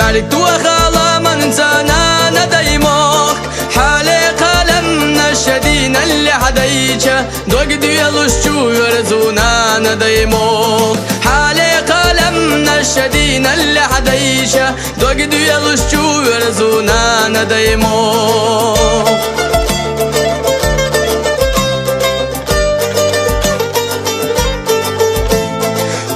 مالك وخالا من سانا نديموك حالي قلم نشدين اللي حديك دوق ديالوشو يرزونا نديموك حالي قلم نشدين اللي حديك دوق ديالوشو يرزونا نديموك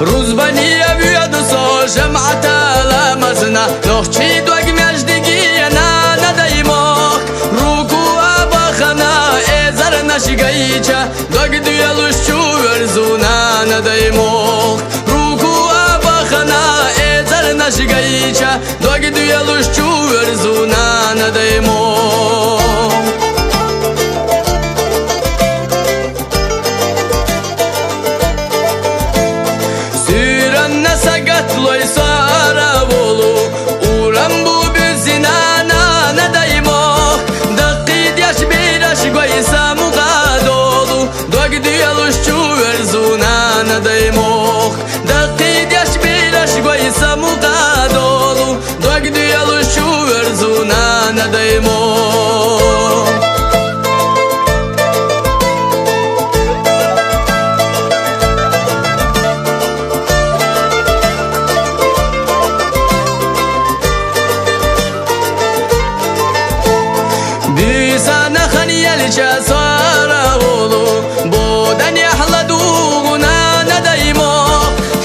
روزبانية بيد صو جمعة لامزنا نوخشي دوق مجدقينا نديموك روكو أبخنا إزر نشقيجا دوق ديالوشو يرزونا نديموك روكو أبخنا إزر نشقيجا دوق ديالوشو يرزونا نديموك Sakatloy sara bolu uram bu bizinana nadaymo daqid yaş bir aşgoy samuga dolu dogi diyaluşçu verzuna nadaymo daqid yaş bir aşgoy samuga dolu dogi diyaluşçu verzuna nadaymo بيسانا خنيالجا صارا ولو بودن يحلدونا نديمو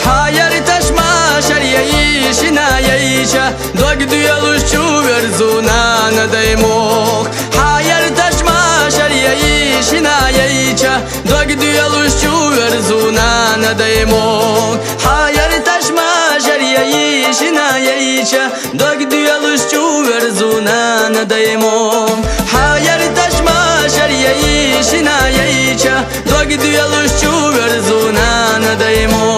حاير تشما شريشنا ييشا دوق ديالوشو يرزونا نديمو حاير تشما شريشنا ييشا دوق ديالوشو يرزونا نديمو حاير تشما شريشنا ييشا دوق ديالوشو يرزونا نديمو حاير تشما شريشنا ييشا دوق ديالوشو يرزونا نديمو